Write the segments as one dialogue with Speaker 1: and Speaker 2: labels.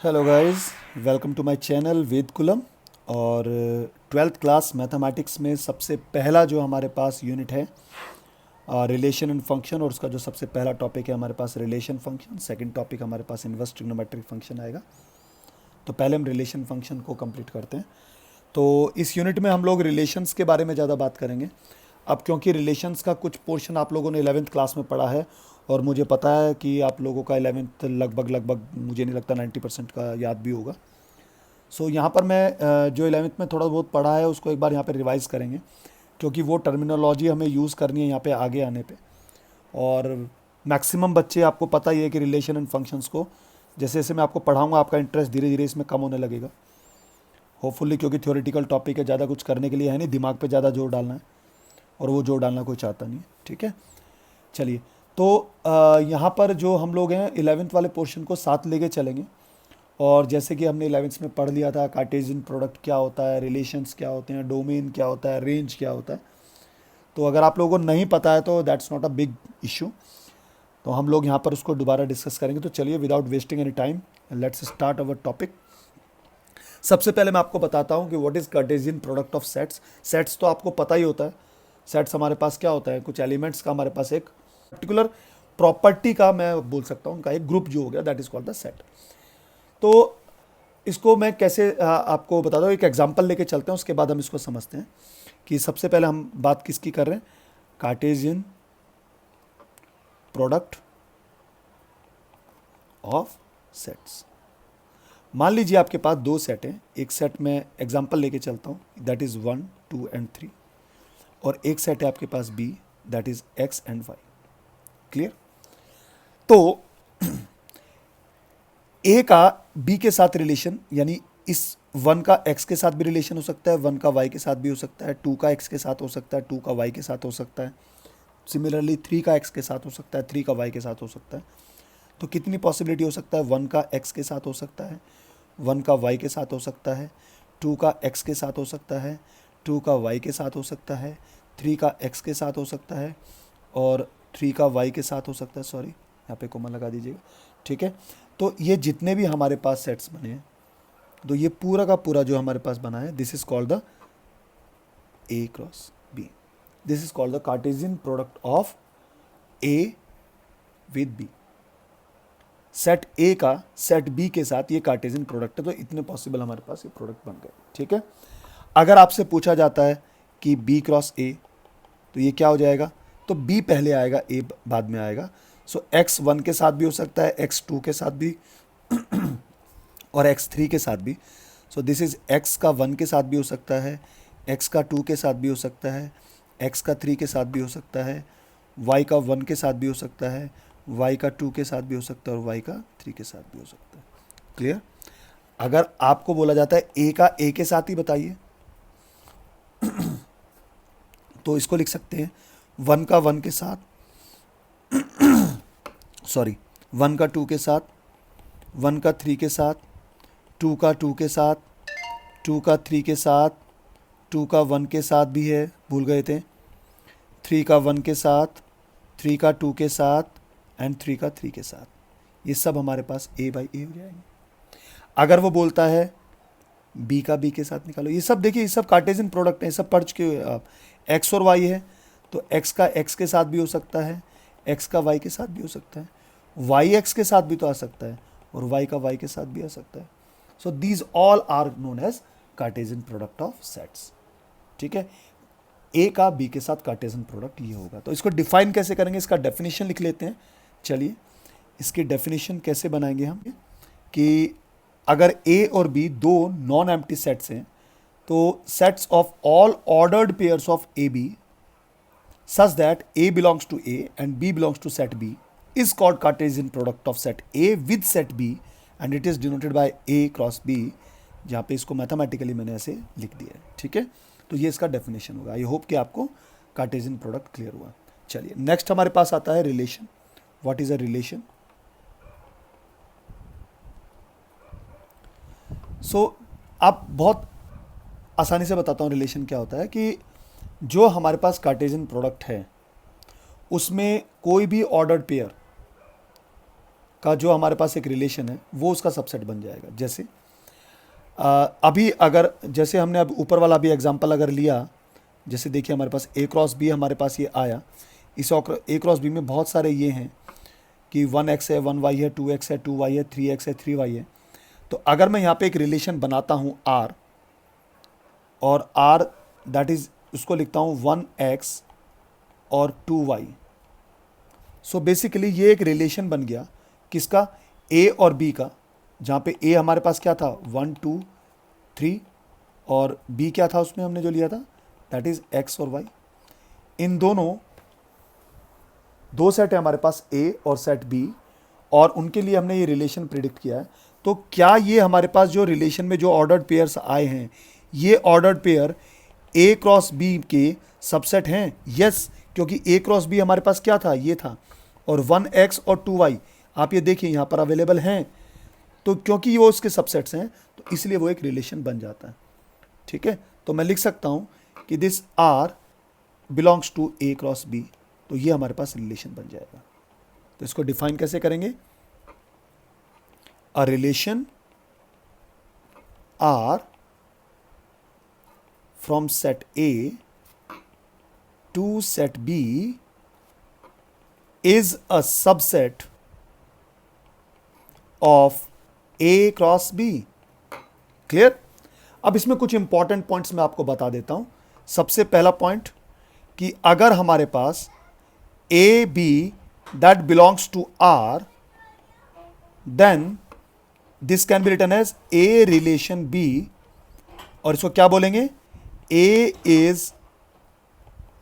Speaker 1: Hello guys, welcome to my channel Ved Kulam. और twelfth class mathematics में सबसे पहला जो हमारे पास यूनिट है रिलेशन एंड फंक्शन, और उसका जो सबसे पहला टॉपिक है हमारे पास रिलेशन फंक्शन। सेकंड टॉपिक हमारे पास इनवर्स ट्रिग्नोमेट्रिक फंक्शन आएगा। तो पहले हम रिलेशन फंक्शन को कंप्लीट करते हैं। तो इस यूनिट में हम लोग रिलेशंस के बारे में ज़्यादा बात करेंगे। अब क्योंकि रिलेशंस का कुछ पोर्शन आप लोगों ने 11th क्लास में पढ़ा है, और मुझे पता है कि आप लोगों का 11th लगभग मुझे नहीं लगता 90% का याद भी होगा। सो यहाँ पर मैं जो 11th में थोड़ा बहुत पढ़ा है उसको एक बार यहाँ पे रिवाइज़ करेंगे, क्योंकि वो टर्मिनोलॉजी हमें यूज़ करनी है यहाँ पे आगे आने पे। और मैक्सिमम बच्चे, आपको पता ही है कि रिलेशन एंड फंक्शंस को जैसे जैसे मैं आपको पढ़ाऊँगा आपका इंटरेस्ट धीरे धीरे इसमें कम होने लगेगा, होपफुली, क्योंकि थ्योरेटिकल टॉपिक है, ज़्यादा कुछ करने के लिए है नहीं, दिमाग पे ज़्यादा जोर डालना है, और वो जोर डालना कोई चाहता नहीं है। ठीक है, चलिए। तो यहाँ पर जो हम लोग हैं 11th वाले पोर्शन को साथ लेके चलेंगे। और जैसे कि हमने 11th में पढ़ लिया था, कार्टेशियन प्रोडक्ट क्या होता है, रिलेशंस क्या होते हैं, डोमेन क्या होता है, रेंज क्या होता है। तो अगर आप लोगों को नहीं पता है तो that's not a big issue, तो हम लोग यहाँ पर उसको दोबारा डिस्कस करेंगे। तो चलिए, without wasting any time, let's start our topic. सबसे पहले मैं आपको बताता हूँ कि what is Cartesian product of sets. Sets तो आपको पता ही होता है। सेट्स हमारे पास क्या होता है, कुछ एलिमेंट्स का हमारे पास एक पर्टिकुलर प्रॉपर्टी का, मैं बोल सकता हूँ, उनका एक ग्रुप जो हो गया, that is called the set. तो इसको मैं कैसे आपको बताता हूँ, एक एग्जांपल लेके चलते हैं, उसके बाद हम इसको समझते हैं कि सबसे पहले हम बात किसकी कर रहे हैं, कार्टेशियन प्रोडक्ट ऑफ सेट्स। मान लीजिए आपके पास दो सेट हैं, एक सेट में एग्जांपल लेके चलता हूँ, दैट इज़ 1, 2 एंड 3, और एक सेट है आपके पास B, that is X and Y. Clear? तो ए का बी के साथ रिलेशन, यानी इस 1 का एक्स के साथ भी रिलेशन हो सकता है, 1 का वाई के साथ भी हो सकता है, 2 का एक्स के साथ हो सकता है, 2 का वाई के साथ हो सकता है, सिमिलरली 3 का एक्स के साथ हो सकता है, 3 का वाई के साथ हो सकता है। तो कितनी पॉसिबिलिटी हो सकता है, 1 का एक्स के साथ हो सकता है, 1 का वाई के साथ हो सकता है, 2 का एक्स के साथ हो सकता है, 2 का वाई के साथ हो सकता है, 3 का एक्स के साथ हो सकता है, और 3 का वाई के साथ हो सकता है। सॉरी, यहाँ पे कोमा लगा दीजिएगा। ठीक है, तो ये जितने भी हमारे पास सेट्स बने हैं, तो ये पूरा का पूरा जो हमारे पास बना है, this is called the A cross B. This is called the Cartesian product of A with B. Set A का सेट बी के साथ ये कार्टेशियन प्रोडक्ट है, तो इतने पॉसिबल हमारे पास ये प्रोडक्ट बन गए। ठीक है, अगर आपसे पूछा जाता है कि बी क्रॉस ए, तो ये क्या हो जाएगा, तो बी पहले आएगा, ए बाद में आएगा। सो एक्स 1 के साथ भी हो सकता है, एक्स 2 के साथ भी, और एक्स 3 के साथ भी। सो दिस इज एक्स का 1 के साथ भी हो सकता है, एक्स का 2 के साथ भी हो सकता है, एक्स का 3 के साथ भी हो सकता है, वाई का 1 के साथ भी हो सकता है, वाई का 2 के साथ भी हो सकता है, और वाई का 3 के साथ भी हो सकता है। क्लियर? अगर आपको बोला जाता है ए का ए के साथ ही बताइए, तो इसको लिख सकते हैं 1 का 1 के साथ, सॉरी, 1 का 2 के साथ, 1 का 3 के साथ, 2 का 2 के साथ, 2 का 3 के साथ, 2 का 1 के साथ भी है, भूल गए थे, 3 का 1 के साथ, 3 का 2 के साथ, एंड 3 का 3 के साथ। ये सब हमारे पास ए बाई ए हो जाएंगे। अगर वो बोलता है बी का बी के साथ निकालो, ये सब देखिए, ये सब कार्टेशियन प्रोडक्ट है, ये सब पढ़ चुके हुए आप। एक्स और वाई है, तो एक्स का एक्स के साथ भी हो सकता है, एक्स का वाई के साथ भी हो सकता है, वाई एक्स के साथ भी तो आ सकता है, और वाई का वाई के साथ भी आ सकता है। So these all are known as Cartesian product of sets. ठीक है, ए का बी के साथ कार्टेशियन प्रोडक्ट ये होगा। तो इसको डिफाइन कैसे करेंगे, इसका डेफिनेशन लिख लेते हैं। चलिए, इसकी डेफिनेशन कैसे बनाएंगे हम, कि अगर ए और बी दो नॉन एम्प्टी सेट्स हैं, तो sets of all ordered pairs of A B such that A belongs to A and B belongs to set B is called Cartesian product of set A with set B and it is denoted by A cross B, जहाँ पे इसको mathematically मैंने ऐसे लिख दिया है। ठीक है, तो ये इसका डेफिनेशन होगा। आई होप कि आपको कार्टेशियन प्रोडक्ट क्लियर हुआ। चलिए, नेक्स्ट हमारे पास आता है relation. What is a relation? So आप बहुत आसानी से बताता हूँ रिलेशन क्या होता है, कि जो हमारे पास कार्टेशियन प्रोडक्ट है उसमें कोई भी ऑर्डर्ड पेयर का जो हमारे पास एक रिलेशन है वो उसका सबसेट बन जाएगा। जैसे अभी अगर जैसे हमने अब ऊपर वाला भी एग्जांपल अगर लिया, जैसे देखिए हमारे पास ए क्रॉस बी हमारे पास ये आया, इस ए क्रॉस बी में बहुत सारे ये हैं कि 1x है 1y है 2x है 2y है 3x है 3y है। तो अगर मैं यहाँ पे एक रिलेशन बनाता हूँ r, और r दैट इज उसको लिखता हूँ 1x और 2y। सो बेसिकली ये एक रिलेशन बन गया किसका, a और b का, जहाँ पे a हमारे पास क्या था 1 2 3 और b क्या था उसमें हमने जो लिया था दैट इज x और y। इन दोनों दो सेट है हमारे पास a और सेट b, और उनके लिए हमने ये रिलेशन प्रिडिक्ट किया है। तो क्या ये हमारे पास जो रिलेशन में जो ऑर्डर्ड पेयर्स आए हैं ये ordered pair a cross b के सबसेट हैं? यस, क्योंकि a क्रॉस b हमारे पास क्या था, ये था, और 1x और 2y आप ये देखिए यहाँ पर अवेलेबल हैं। तो क्योंकि वो उसके सबसेट्स हैं तो इसलिए वो एक रिलेशन बन जाता है। ठीक है, तो मैं लिख सकता हूँ कि this r belongs to a cross b, तो ये हमारे पास रिलेशन बन जाएगा। तो इसको डिफाइन कैसे करेंगे, a relation r from set a to set b is a subset of a cross b। Clear? अब इसमें कुछ इंपॉर्टेंट पॉइंट्स मैं आपको बता देता हूं। सबसे पहला पॉइंट कि अगर हमारे पास A B that belongs to R, then this can be written as A relation B, और इसको क्या बोलेंगे, A is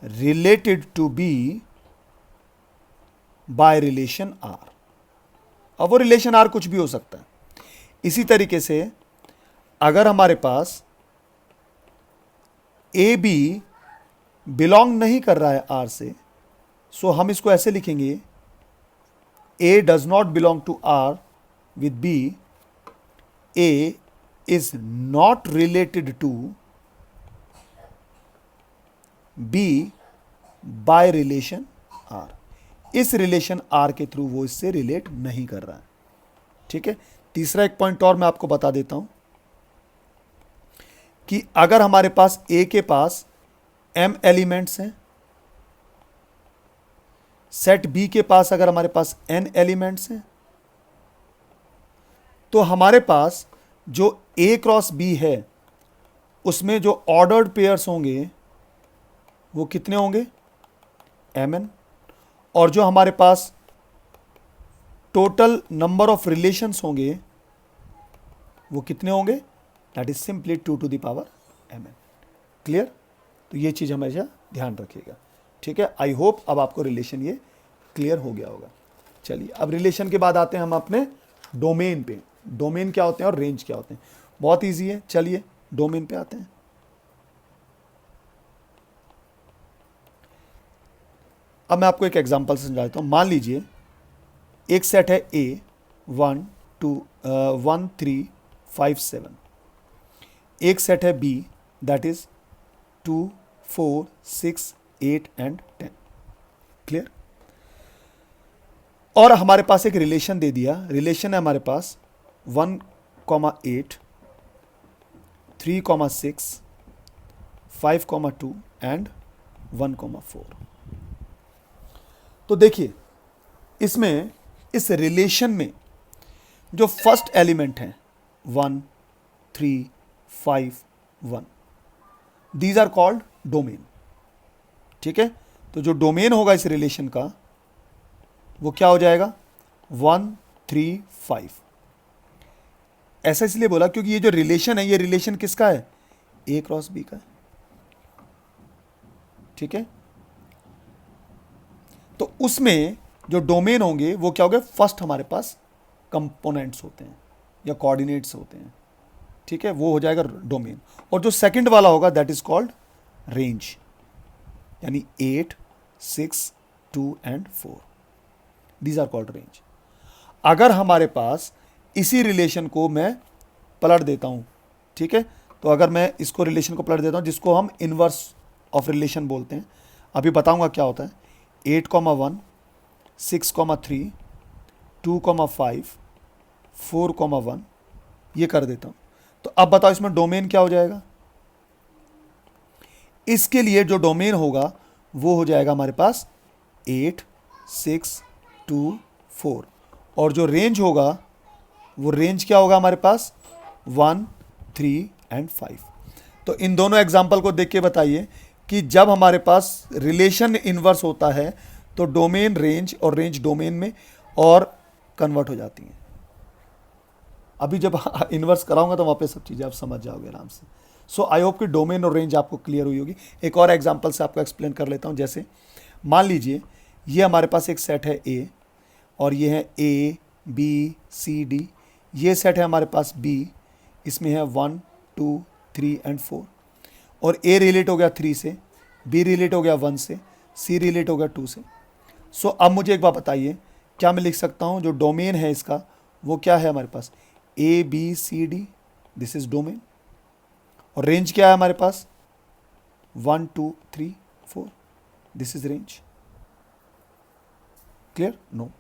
Speaker 1: related to B by relation R. अब वो रिलेशन आर कुछ भी हो सकता है। इसी तरीके से अगर हमारे पास ए बी बिलोंग नहीं कर रहा है आर से, सो हम इसको ऐसे लिखेंगे, A does not belong to R with B, A is not related to B by relation R. इस रिलेशन आर के थ्रू वो इससे रिलेट नहीं कर रहा है। ठीक है, तीसरा एक पॉइंट और मैं आपको बता देता हूं कि अगर हमारे पास ए के पास m एलिमेंट्स हैं, सेट बी के पास अगर हमारे पास n एलिमेंट्स हैं, तो हमारे पास जो a क्रॉस b है उसमें जो ऑर्डर्ड पेयर्स होंगे वो कितने होंगे, mn, और जो हमारे पास टोटल नंबर ऑफ रिलेशंस होंगे वो कितने होंगे, that is simply 2 to the power mn। Clear? तो ये चीज़ हमेशा ध्यान रखिएगा। ठीक है, आई होप अब आपको रिलेशन ये क्लियर हो गया होगा। चलिए अब रिलेशन के बाद आते हैं हम अपने डोमेन पे। डोमेन क्या होते हैं और रेंज क्या होते हैं, बहुत इजी है। चलिए डोमेन पे आते हैं। अब मैं आपको एक एग्जांपल से समझा देता हूँ। मान लीजिए एक सेट है A 1 2 1 3 5 7, एक सेट है B that is 2 4 6 8 and 10। Clear? और हमारे पास एक रिलेशन दे दिया, रिलेशन है हमारे पास 1 8 3 6 5 2 एंड 1 4। तो देखिए इसमें इस रिलेशन में जो फर्स्ट एलिमेंट है 1 3 5 1, दीज आर कॉल्ड डोमेन। ठीक है, तो जो डोमेन होगा इस रिलेशन का वो क्या हो जाएगा 1 3 5। ऐसा इसलिए बोला क्योंकि ये जो रिलेशन है ये रिलेशन किसका है, ए क्रॉस बी का है। ठीक है, तो उसमें जो डोमेन होंगे वो क्या हो गए, फर्स्ट हमारे पास कंपोनेंट्स होते हैं या कोऑर्डिनेट्स होते हैं। ठीक है, वो हो जाएगा डोमेन। और जो सेकंड वाला होगा दैट इज कॉल्ड रेंज, यानी 8 6 2 and 4, these are called range. अगर हमारे पास इसी रिलेशन को मैं पलट देता हूं, ठीक है, तो अगर मैं इसको रिलेशन को पलट देता हूं जिसको हम इनवर्स ऑफ रिलेशन बोलते हैं, अभी बताऊंगा क्या होता है। 8 1 6 3 2,5, 4,1 ये कर देता हूँ। तो अब बताओ इसमें डोमेन क्या हो जाएगा। इसके लिए जो डोमेन होगा वो हो जाएगा हमारे पास 8, 6, 2, 4, और जो रेंज होगा वो रेंज क्या होगा हमारे पास 1, 3 एंड 5। तो इन दोनों एग्जाम्पल को देख के बताइए कि जब हमारे पास रिलेशन इनवर्स होता है तो डोमेन रेंज और रेंज डोमेन में और कन्वर्ट हो जाती हैं। अभी जब इन्वर्स कराऊंगा तो वहाँ पे सब चीज़ें आप समझ जाओगे आराम से। सो आई होप कि डोमेन और रेंज आपको क्लियर हुई होगी। एक और एग्जांपल से आपको एक्सप्लेन कर लेता हूँ। जैसे मान लीजिए ये हमारे पास एक सेट है ए, और ये है ए बी सी डी, ये सेट है हमारे पास बी, इसमें है 1, 2, 3 एंड 4, और ए रिलेट हो गया 3 से, बी रिलेट हो गया 1 से, सी रिलेट हो गया 2 से। सो अब मुझे एक बात बताइए, क्या मैं लिख सकता हूँ जो डोमेन है इसका वो क्या है हमारे पास, A B C D, this is domain, और रेंज क्या है हमारे पास 1, 2, 3, 4, this is range. Clear? No,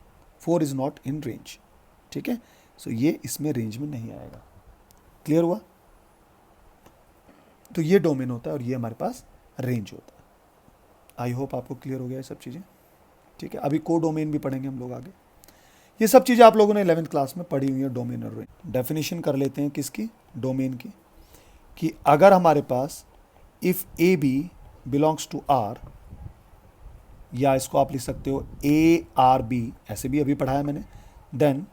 Speaker 1: 4 is not in range. ठीक है, सो ये इसमें रेंज में नहीं आएगा। क्लियर हुआ? तो ये डोमेन होता है और ये हमारे पास रेंज होता है। आई होप आपको क्लियर हो गया ये सब चीज़ें। ठीक है, अभी को डोमेन भी पढ़ेंगे हम लोग आगे। ये सब चीज़ें आप लोगों ने 11th क्लास में पढ़ी हुई है, डोमेन और रेंज। डेफिनेशन कर लेते हैं किसकी, डोमेन की, कि अगर हमारे पास if A B belongs to R, या इसको आप लिख सकते हो ए आर बी, ऐसे भी अभी पढ़ाया मैंने, then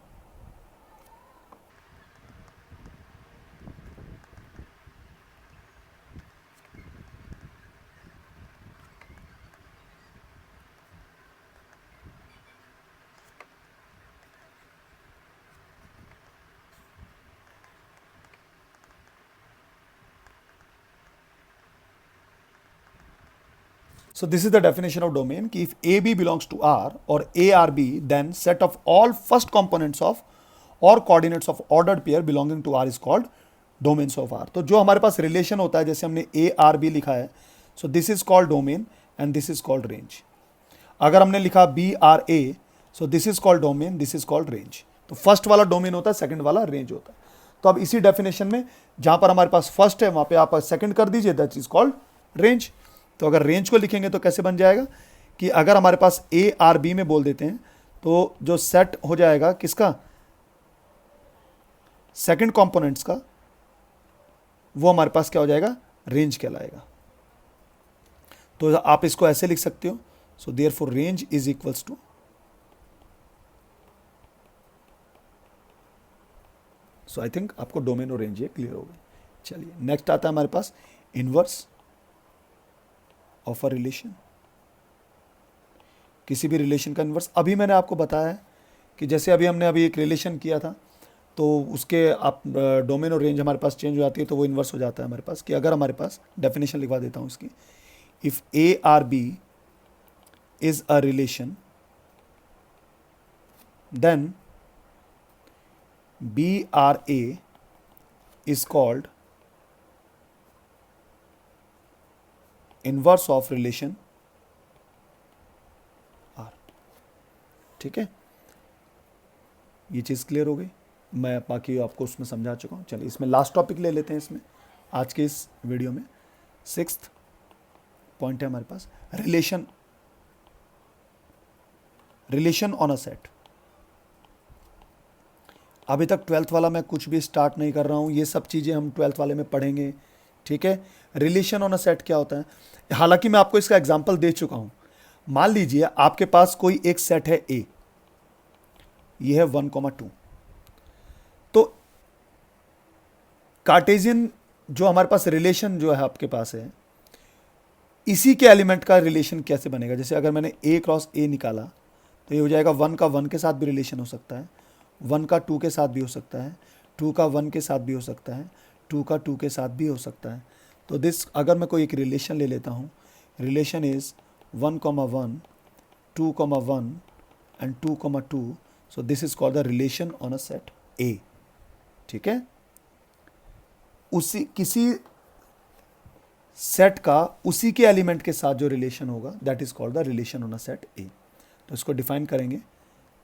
Speaker 1: so this is the definition of domain कि if AB belongs to R or ARB, then set of all first components of or coordinates of ordered pair belonging to R is called domains of R। तो जो हमारे पास relation होता है, जैसे हमने ARB लिखा है, so this is called domain and this is called range। अगर हमने लिखा BRA, so this is called domain, this is called range। तो फर्स्ट वाला डोमेन होता है, सेकंड वाला रेंज होता है। तो अब इसी डेफिनेशन में जहां पर हमारे पास फर्स्ट है वहां पे आप सेकंड कर दीजिए, दैट इज कॉल्ड रेंज। तो अगर रेंज को लिखेंगे तो कैसे बन जाएगा कि अगर हमारे पास ए आर बी में बोल देते हैं तो जो सेट हो जाएगा किसका, सेकंड कंपोनेंट्स का, वो हमारे पास क्या हो जाएगा, रेंज कहलाएगा। तो आप इसको ऐसे लिख सकते हो, so therefore range is equals to, so I think आपको डोमेन और रेंज ये क्लियर हो गई। चलिए नेक्स्ट आता है हमारे पास इनवर्स ऑफ अ रिलेशन। किसी भी रिलेशन का इन्वर्स, अभी मैंने आपको बताया है कि जैसे अभी हमने एक रिलेशन किया था तो उसके आप डोमेन और रेंज हमारे पास चेंज हो जाती है, तो वो इन्वर्स हो जाता है हमारे पास। कि अगर हमारे पास डेफिनेशन लिखवा देता हूँ इसकी, if A R B is a relation then B R A is called inverse of relation R. ठीक है, ये चीज़ क्लियर हो गई। मैं बाकी आपको उसमें समझा चुका हूँ। चलिए इसमें लास्ट टॉपिक ले लेते हैं इसमें आज के इस वीडियो में। 6th पॉइंट है हमारे पास रिलेशन ऑन अ सेट। अभी तक 12th वाला मैं कुछ भी स्टार्ट नहीं कर रहा हूँ, ये सब चीज़ें हम 12th वाले में पढ़ेंगे। ठीक है, रिलेशन ऑन अ सेट क्या होता है, हालांकि मैं आपको इसका एग्जांपल दे चुका हूं। मान लीजिए आपके पास कोई एक सेट है ए, ये है 1,2, तो कार्टेशियन जो हमारे पास रिलेशन जो है आपके पास है, इसी के एलिमेंट का रिलेशन कैसे बनेगा। जैसे अगर मैंने ए क्रॉस ए निकाला तो ये हो जाएगा 1 का 1 के साथ भी रिलेशन हो सकता है, 1 का 2 के साथ भी हो सकता है, 2 का 1 के साथ भी हो सकता है, 2 का 2 के साथ भी हो सकता है। तो दिस अगर मैं कोई एक रिलेशन ले लेता हूँ, relation is 1,1, 2,1 and 2,2, so this is called the relation on a set ए। ठीक है, उसी किसी सेट का उसी के एलिमेंट के साथ जो रिलेशन होगा that is called the relation on a set ए। तो इसको डिफाइन करेंगे,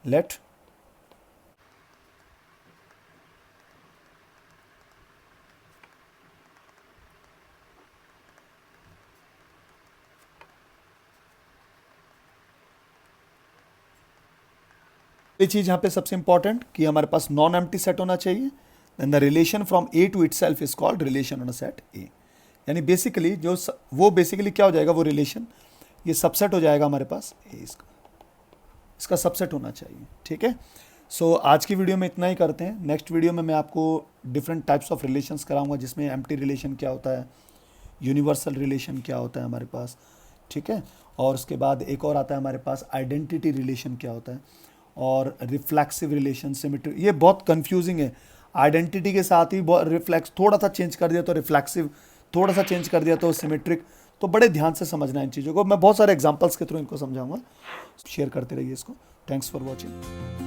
Speaker 1: लेट ये चीज़ यहाँ पे सबसे इंपॉर्टेंट कि हमारे पास नॉन एम्प्टी सेट होना चाहिए। Then the relation from A to itself is called relation on a set A. यानी बेसिकली वो बेसिकली क्या हो जाएगा, वो रिलेशन ये सबसेट हो जाएगा हमारे पास ए, इसका सबसेट होना चाहिए। ठीक है। सो आज की वीडियो में इतना ही करते हैं। नेक्स्ट वीडियो में मैं आपको डिफरेंट टाइप्स ऑफ रिलेशंस कराऊंगा, जिसमें एम्प्टी रिलेशन क्या होता है, यूनिवर्सल रिलेशन क्या होता है हमारे पास। ठीक है। और उसके बाद एक और आता है हमारे पास आइडेंटिटी रिलेशन क्या होता है, और रिफ्लेक्सिव रिलेशन, सिमेट्री। ये बहुत कंफ्यूजिंग है। आइडेंटिटी के साथ ही रिफ्लेक्स थोड़ा सा चेंज कर दिया तो रिफ्लेक्सिव, थोड़ा सा चेंज कर दिया तो सिमेट्रिक। तो बड़े ध्यान से समझना है इन चीज़ों को। मैं बहुत सारे एग्जांपल्स के थ्रू इनको समझाऊंगा। शेयर करते रहिए इसको। Thanks for watching.